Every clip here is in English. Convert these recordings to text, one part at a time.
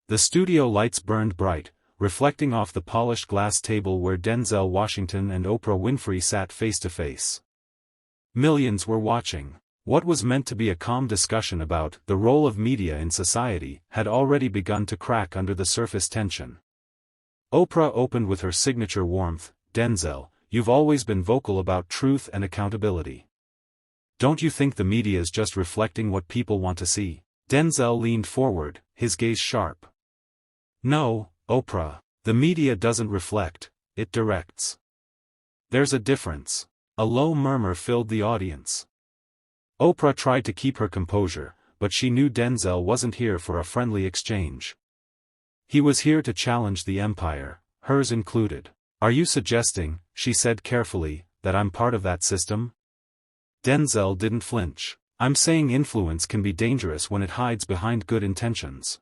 The studio lights burned bright, reflecting off the polished glass table where Denzel Washington and Oprah Winfrey sat face to face. Millions were watching. What was meant to be a calm discussion about the role of media in society had already begun to crack under the surface tension. Oprah opened with her signature warmth. "Denzel, you've always been vocal about truth and accountability. Don't you think the media's just reflecting what people want to see?" Denzel leaned forward, his gaze sharp. "No, Oprah, the media doesn't reflect, it directs. There's a difference." A low murmur filled the audience. Oprah tried to keep her composure, but she knew Denzel wasn't here for a friendly exchange. He was here to challenge the empire, hers included. "Are you suggesting," she said carefully, "that I'm part of that system?" Denzel didn't flinch. "I'm saying influence can be dangerous when it hides behind good intentions.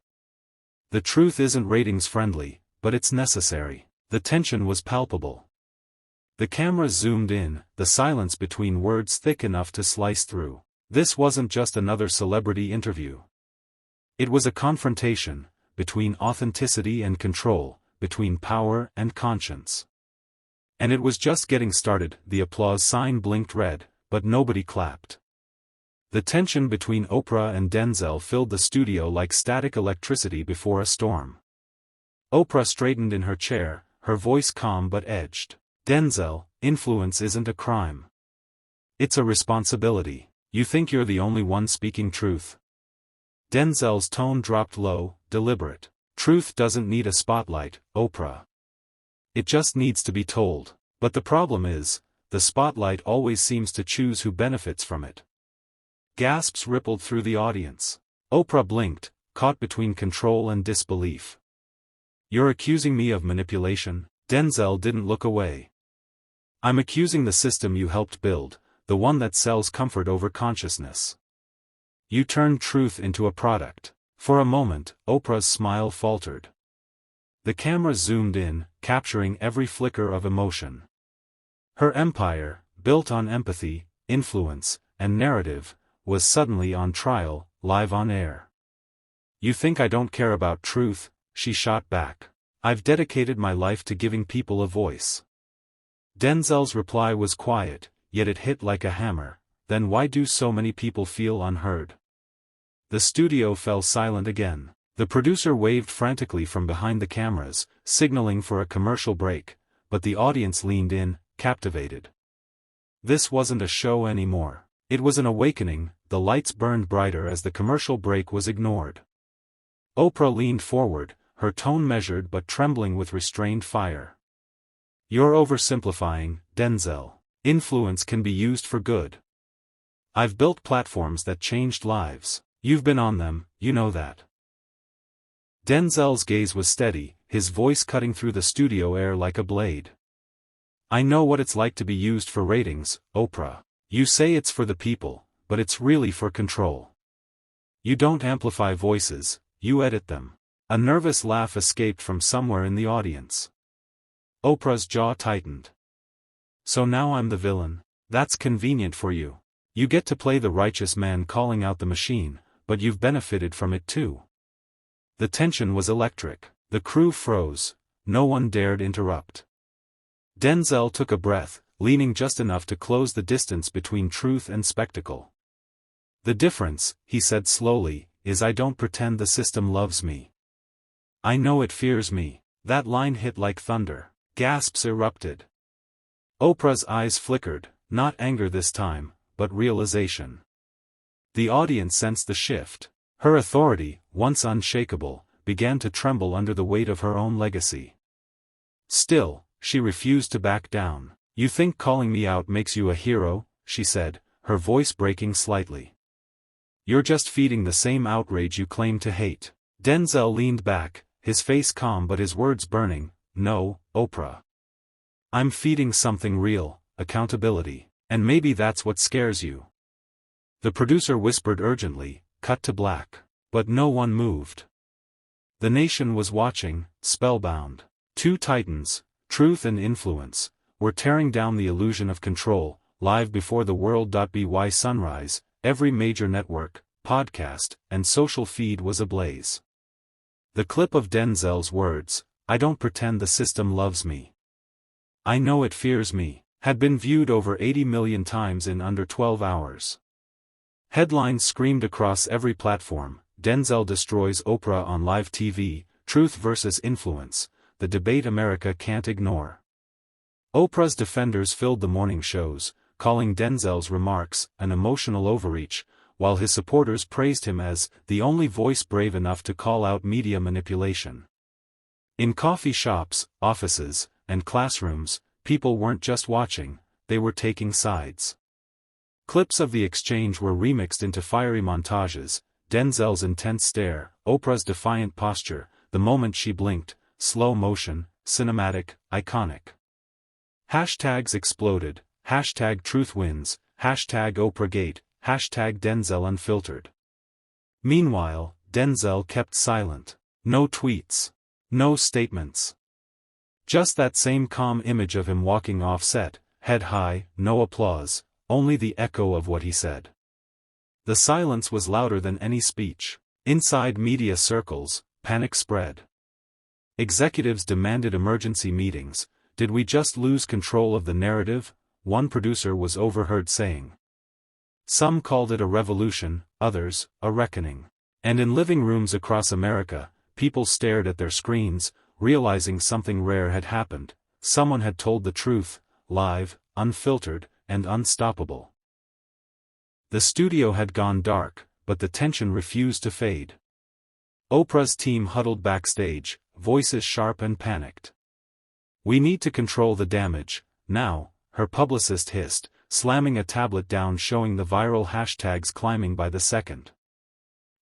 The truth isn't ratings-friendly, but it's necessary." The tension was palpable. The camera zoomed in, the silence between words thick enough to slice through. This wasn't just another celebrity interview. It was a confrontation, between authenticity and control, between power and conscience. And it was just getting started. The applause sign blinked red, but nobody clapped. The tension between Oprah and Denzel filled the studio like static electricity before a storm. Oprah straightened in her chair, her voice calm but edged. "Denzel, influence isn't a crime. It's a responsibility. You think you're the only one speaking truth?" Denzel's tone dropped low, deliberate. "Truth doesn't need a spotlight, Oprah. It just needs to be told. But the problem is, the spotlight always seems to choose who benefits from it." Gasps rippled through the audience. Oprah blinked, caught between control and disbelief. "You're accusing me of manipulation?" Denzel didn't look away. "I'm accusing the system you helped build, the one that sells comfort over consciousness. You turned truth into a product." For a moment, Oprah's smile faltered. The camera zoomed in, capturing every flicker of emotion. Her empire, built on empathy, influence, and narrative, was suddenly on trial, live on air. "You think I don't care about truth?" she shot back. "I've dedicated my life to giving people a voice." Denzel's reply was quiet, yet it hit like a hammer. "Then why do so many people feel unheard?" The studio fell silent again. The producer waved frantically from behind the cameras, signaling for a commercial break, but the audience leaned in, captivated. This wasn't a show anymore. It was an awakening. The lights burned brighter as the commercial break was ignored. Oprah leaned forward, her tone measured but trembling with restrained fire. "You're oversimplifying, Denzel. Influence can be used for good. I've built platforms that changed lives. You've been on them, you know that." Denzel's gaze was steady, his voice cutting through the studio air like a blade. "I know what it's like to be used for ratings, Oprah. You say it's for the people, but it's really for control. You don't amplify voices, you edit them." A nervous laugh escaped from somewhere in the audience. Oprah's jaw tightened. "So now I'm the villain? That's convenient for you. You get to play the righteous man calling out the machine, but you've benefited from it too." The tension was electric. The crew froze. No one dared interrupt. Denzel took a breath, leaning just enough to close the distance between truth and spectacle. "The difference," he said slowly, "is I don't pretend the system loves me. I know it fears me." That line hit like thunder. Gasps erupted. Oprah's eyes flickered, not anger this time, but realization. The audience sensed the shift. Her authority, once unshakable, began to tremble under the weight of her own legacy. Still, she refused to back down. "You think calling me out makes you a hero?" she said, her voice breaking slightly. "You're just feeding the same outrage you claim to hate." Denzel leaned back, his face calm but his words burning. "No, Oprah. I'm feeding something real, accountability. And maybe that's what scares you." The producer whispered urgently, "Cut to black." But no one moved. The nation was watching, spellbound. Two titans, truth and influence, were tearing down the illusion of control, live before the world.by sunrise. Every major network, podcast, and social feed was ablaze. The clip of Denzel's words, "I don't pretend the system loves me. I know it fears me," had been viewed over 80 million times in under 12 hours. Headlines screamed across every platform: Denzel destroys Oprah on live TV, truth versus influence, the debate America can't ignore. Oprah's defenders filled the morning shows, calling Denzel's remarks an emotional overreach, while his supporters praised him as the only voice brave enough to call out media manipulation. In coffee shops, offices, and classrooms, people weren't just watching, they were taking sides. Clips of the exchange were remixed into fiery montages: Denzel's intense stare, Oprah's defiant posture, the moment she blinked, slow motion, cinematic, iconic. Hashtags exploded, hashtag truth wins, hashtag Oprahgate, hashtag Denzel unfiltered. Meanwhile, Denzel kept silent. No tweets. No statements. Just that same calm image of him walking off set, head high, no applause, only the echo of what he said. The silence was louder than any speech. Inside media circles, panic spread. Executives demanded emergency meetings. "Did we just lose control of the narrative?" one producer was overheard saying. Some called it a revolution, others, a reckoning. And in living rooms across America, people stared at their screens, realizing something rare had happened. Someone had told the truth, live, unfiltered, and unstoppable. The studio had gone dark, but the tension refused to fade. Oprah's team huddled backstage, voices sharp and panicked. "We need to control the damage, now," her publicist hissed, slamming a tablet down showing the viral hashtags climbing by the second.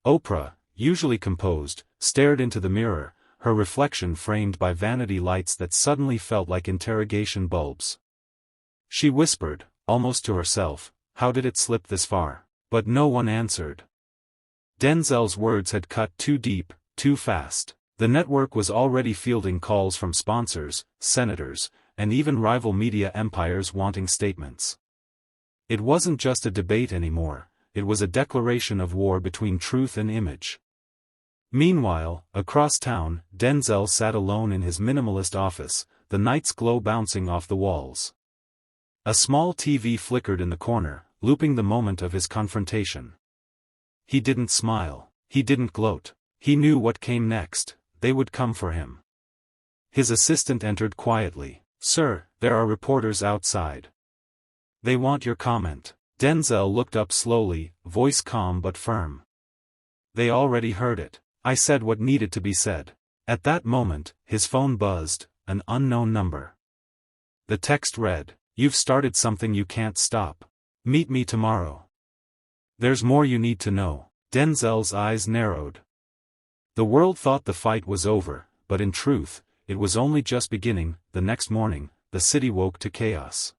Oprah, usually composed, stared into the mirror, her reflection framed by vanity lights that suddenly felt like interrogation bulbs. She whispered, almost to herself, "How did it slip this far?" But no one answered. Denzel's words had cut too deep, too fast. The network was already fielding calls from sponsors, senators, and even rival media empires wanting statements. It wasn't just a debate anymore, it was a declaration of war between truth and image. Meanwhile, across town, Denzel sat alone in his minimalist office, the night's glow bouncing off the walls. A small TV flickered in the corner, looping the moment of his confrontation. He didn't smile, he didn't gloat, he knew what came next: they would come for him. His assistant entered quietly. "Sir, there are reporters outside. They want your comment." Denzel looked up slowly, voice calm but firm. "They already heard it. I said what needed to be said." At that moment, his phone buzzed, an unknown number. The text read, "You've started something you can't stop. Meet me tomorrow. There's more you need to know." Denzel's eyes narrowed. The world thought the fight was over, but in truth, it was only just beginning. The next morning, the city woke to chaos.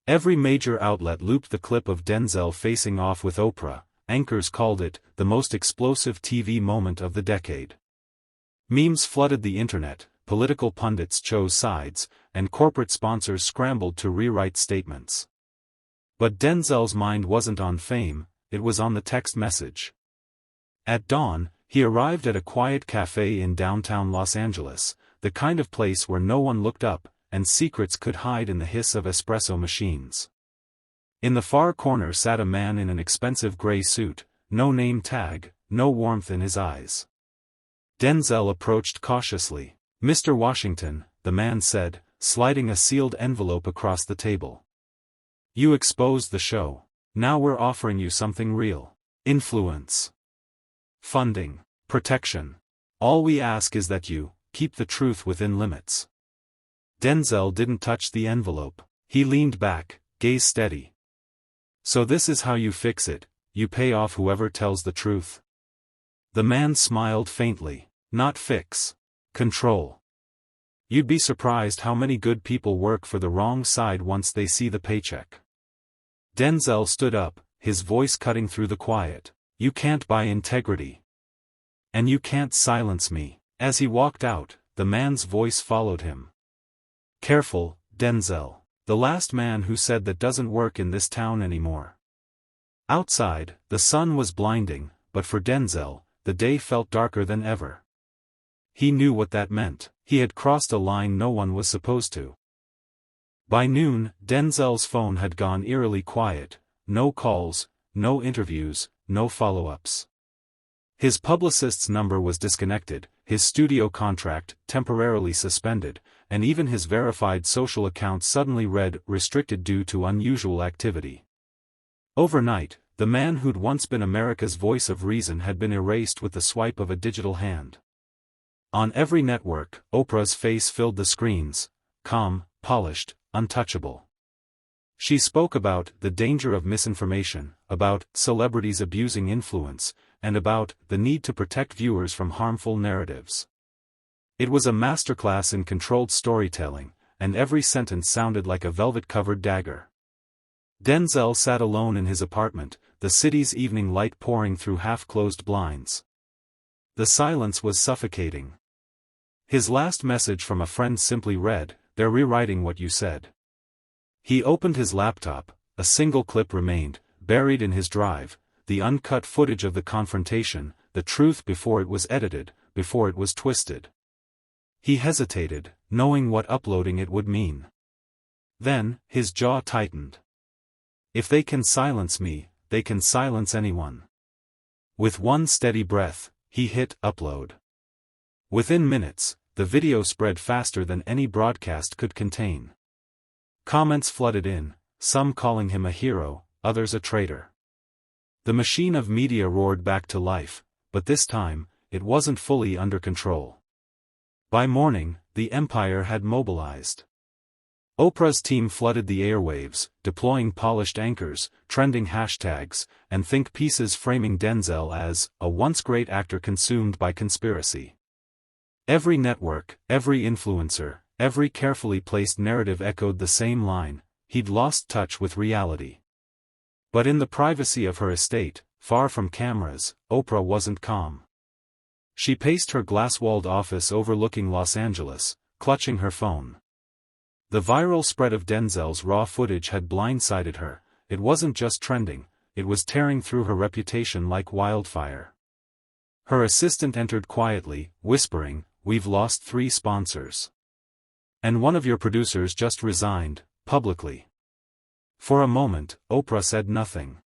Every major outlet looped the clip of Denzel facing off with Oprah. Anchors called it the most explosive TV moment of the decade. Memes flooded the internet, political pundits chose sides, and corporate sponsors scrambled to rewrite statements. But Denzel's mind wasn't on fame, it was on the text message. At dawn, he arrived at a quiet cafe in downtown Los Angeles, the kind of place where no one looked up, and secrets could hide in the hiss of espresso machines. In the far corner sat a man in an expensive gray suit, no name tag, no warmth in his eyes. Denzel approached cautiously. "Mr. Washington," the man said, sliding a sealed envelope across the table. "You exposed the show. Now we're offering you something real. Influence. Funding. Protection. All we ask is that you keep the truth within limits." Denzel didn't touch the envelope. He leaned back, gaze steady. "So this is how you fix it, you pay off whoever tells the truth?" The man smiled faintly. "Not fix. Control. You'd be surprised how many good people work for the wrong side once they see the paycheck." Denzel stood up, his voice cutting through the quiet. "You can't buy integrity. And you can't silence me." As he walked out, the man's voice followed him. "Careful, Denzel. The last man who said that doesn't work in this town anymore." Outside, the sun was blinding, but for Denzel, the day felt darker than ever. He knew what that meant. He had crossed a line no one was supposed to. By noon, Denzel's phone had gone eerily quiet. No calls, no interviews, no follow-ups. His publicist's number was disconnected, his studio contract temporarily suspended, and even his verified social account suddenly read restricted due to unusual activity. Overnight, the man who'd once been America's voice of reason had been erased with the swipe of a digital hand. On every network, Oprah's face filled the screens, calm, polished, untouchable. She spoke about the danger of misinformation, about celebrities abusing influence, and about the need to protect viewers from harmful narratives. It was a masterclass in controlled storytelling, and every sentence sounded like a velvet-covered dagger. Denzel sat alone in his apartment, the city's evening light pouring through half-closed blinds. The silence was suffocating. His last message from a friend simply read, "They're rewriting what you said." He opened his laptop, a single clip remained, buried in his drive, the uncut footage of the confrontation, the truth before it was edited, before it was twisted. He hesitated, knowing what uploading it would mean. Then, his jaw tightened. If they can silence me, they can silence anyone. With one steady breath, he hit upload. Within minutes, the video spread faster than any broadcast could contain. Comments flooded in, some calling him a hero, others a traitor. The machine of media roared back to life, but this time, it wasn't fully under control. By morning, the empire had mobilized. Oprah's team flooded the airwaves, deploying polished anchors, trending hashtags, and think pieces framing Denzel as a once great actor consumed by conspiracy. Every network, every influencer, every carefully placed narrative echoed the same line: he'd lost touch with reality. But in the privacy of her estate, far from cameras, Oprah wasn't calm. She paced her glass-walled office overlooking Los Angeles, clutching her phone. The viral spread of Denzel's raw footage had blindsided her. It wasn't just trending, it was tearing through her reputation like wildfire. Her assistant entered quietly, whispering, "We've lost 3 sponsors. And one of your producers just resigned, publicly." For a moment, Oprah said nothing.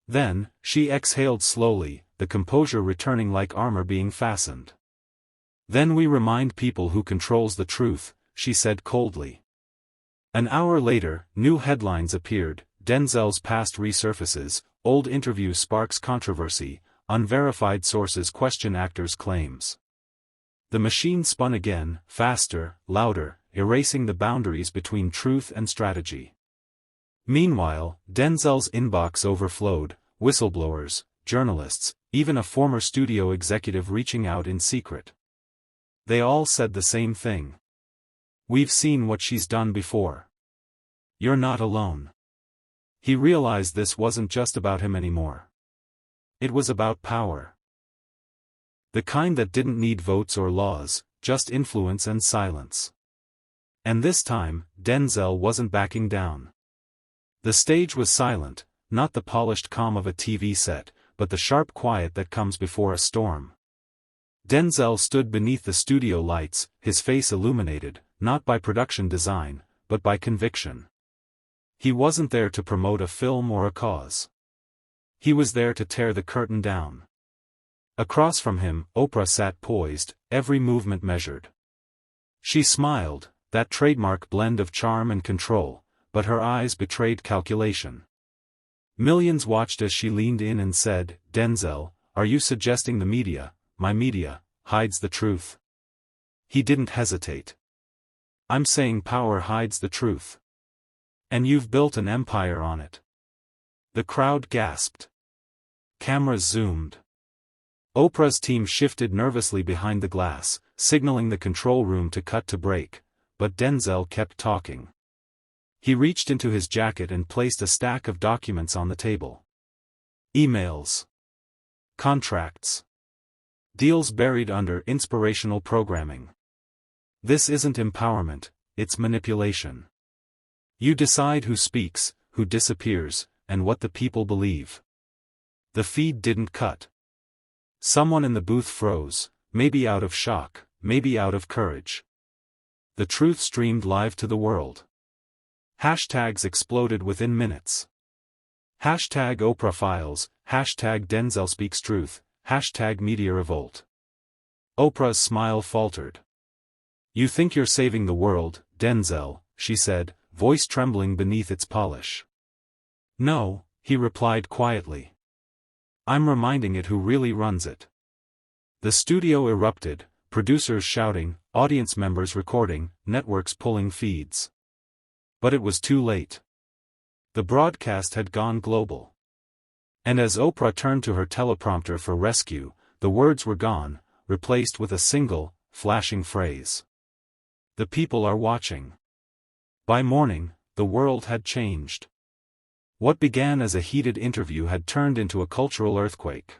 Then, she exhaled slowly, the composure returning like armor being fastened. "Then we remind people who controls the truth," she said coldly. An hour later, new headlines appeared: Denzel's past resurfaces, old interview sparks controversy, unverified sources question actors' claims. The machine spun again, faster, louder, erasing the boundaries between truth and strategy. Meanwhile, Denzel's inbox overflowed, whistleblowers, journalists, even a former studio executive reaching out in secret. They all said the same thing. "We've seen what she's done before. You're not alone." He realized this wasn't just about him anymore. It was about power. The kind that didn't need votes or laws, just influence and silence. And this time, Denzel wasn't backing down. The stage was silent, not the polished calm of a TV set, but the sharp quiet that comes before a storm. Denzel stood beneath the studio lights, his face illuminated, not by production design, but by conviction. He wasn't there to promote a film or a cause. He was there to tear the curtain down. Across from him, Oprah sat poised, every movement measured. She smiled, that trademark blend of charm and control, but her eyes betrayed calculation. Millions watched as she leaned in and said, "Denzel, are you suggesting the media, my media, hides the truth?" He didn't hesitate. "I'm saying power hides the truth. And you've built an empire on it." The crowd gasped. Cameras zoomed. Oprah's team shifted nervously behind the glass, signaling the control room to cut to break, but Denzel kept talking. He reached into his jacket and placed a stack of documents on the table. Emails. Contracts. Deals buried under inspirational programming. This isn't empowerment, it's manipulation. You decide who speaks, who disappears, and what the people believe. The feed didn't cut. Someone in the booth froze, maybe out of shock, maybe out of courage. The truth streamed live to the world. Hashtags exploded within minutes. Hashtag Oprah Files, hashtag Denzel Speaks Truth, hashtag Media Revolt. Oprah's smile faltered. "You think you're saving the world, Denzel," she said, voice trembling beneath its polish. "No," he replied quietly. "I'm reminding it who really runs it." The studio erupted, producers shouting, audience members recording, networks pulling feeds. But it was too late. The broadcast had gone global. And as Oprah turned to her teleprompter for rescue, the words were gone, replaced with a single, flashing phrase. "The people are watching." By morning, the world had changed. What began as a heated interview had turned into a cultural earthquake.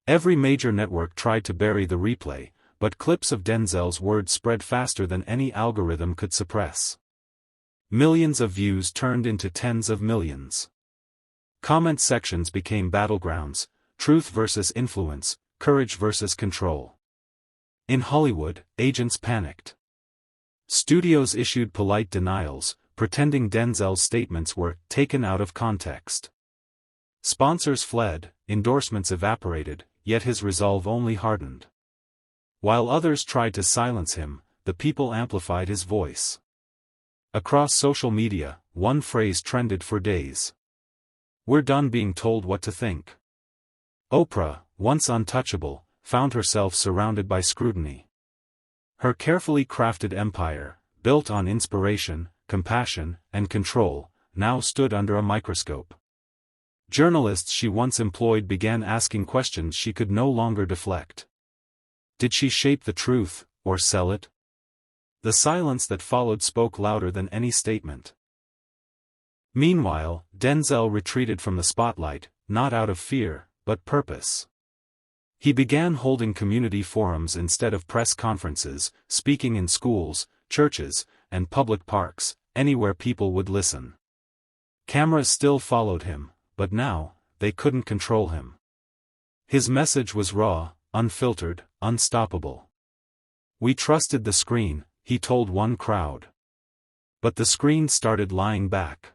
Every major network tried to bury the replay, but clips of Denzel's words spread faster than any algorithm could suppress. Millions of views turned into tens of millions. Comment sections became battlegrounds, truth versus influence, courage versus control. In Hollywood, agents panicked. Studios issued polite denials, pretending Denzel's statements were taken out of context. Sponsors fled, endorsements evaporated, yet his resolve only hardened. While others tried to silence him, the people amplified his voice. Across social media, one phrase trended for days. "We're done being told what to think." Oprah, once untouchable, found herself surrounded by scrutiny. Her carefully crafted empire, built on inspiration, compassion, and control, now stood under a microscope. Journalists she once employed began asking questions she could no longer deflect. Did she shape the truth, or sell it? The silence that followed spoke louder than any statement. Meanwhile, Denzel retreated from the spotlight, not out of fear, but purpose. He began holding community forums instead of press conferences, speaking in schools, churches, and public parks, anywhere people would listen. Cameras still followed him, but now, they couldn't control him. His message was raw, unfiltered, unstoppable. "We trusted the screen," he told one crowd. But the screen started lying back.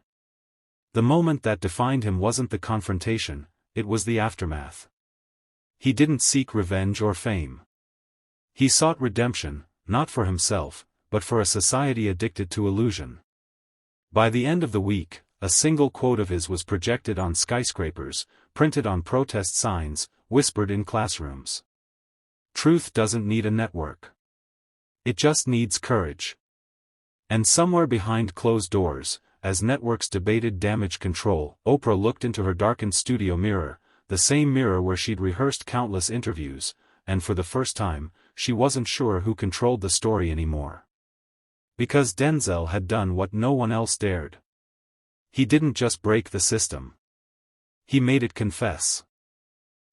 The moment that defined him wasn't the confrontation, it was the aftermath. He didn't seek revenge or fame. He sought redemption, not for himself, but for a society addicted to illusion. By the end of the week, a single quote of his was projected on skyscrapers, printed on protest signs, whispered in classrooms. Truth doesn't need a network. It just needs courage. And somewhere behind closed doors, as networks debated damage control, Oprah looked into her darkened studio mirror, the same mirror where she'd rehearsed countless interviews, and for the first time, she wasn't sure who controlled the story anymore. Because Denzel had done what no one else dared. He didn't just break the system. He made it confess.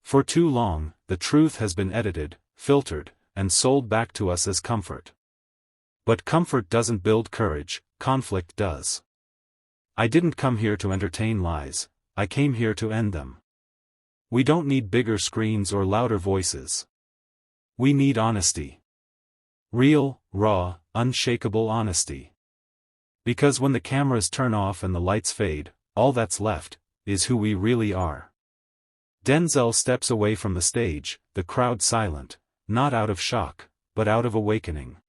For too long, the truth has been edited, filtered, and sold back to us as comfort. But comfort doesn't build courage, conflict does. "I didn't come here to entertain lies, I came here to end them." We don't need bigger screens or louder voices. We need honesty. Real, raw, unshakable honesty. Because when the cameras turn off and the lights fade, all that's left is who we really are. Denzel steps away from the stage, the crowd silent, not out of shock, but out of awakening.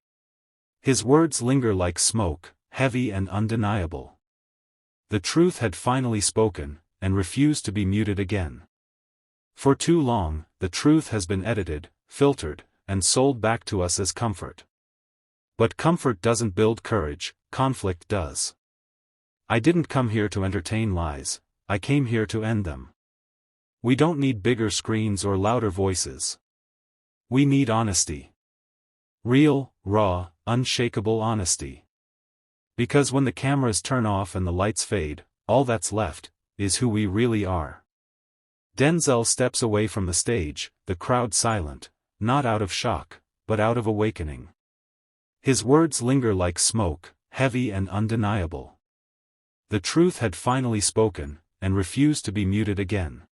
His words linger like smoke, heavy and undeniable. The truth had finally spoken, and refused to be muted again. For too long, the truth has been edited, filtered, and sold back to us as comfort. But comfort doesn't build courage, conflict does. I didn't come here to entertain lies, I came here to end them. We don't need bigger screens or louder voices. We need honesty. Real, raw, unshakable honesty. Because when the cameras turn off and the lights fade, all that's left is who we really are. Denzel steps away from the stage, the crowd silent, not out of shock, but out of awakening. His words linger like smoke, heavy and undeniable. The truth had finally spoken, and refused to be muted again.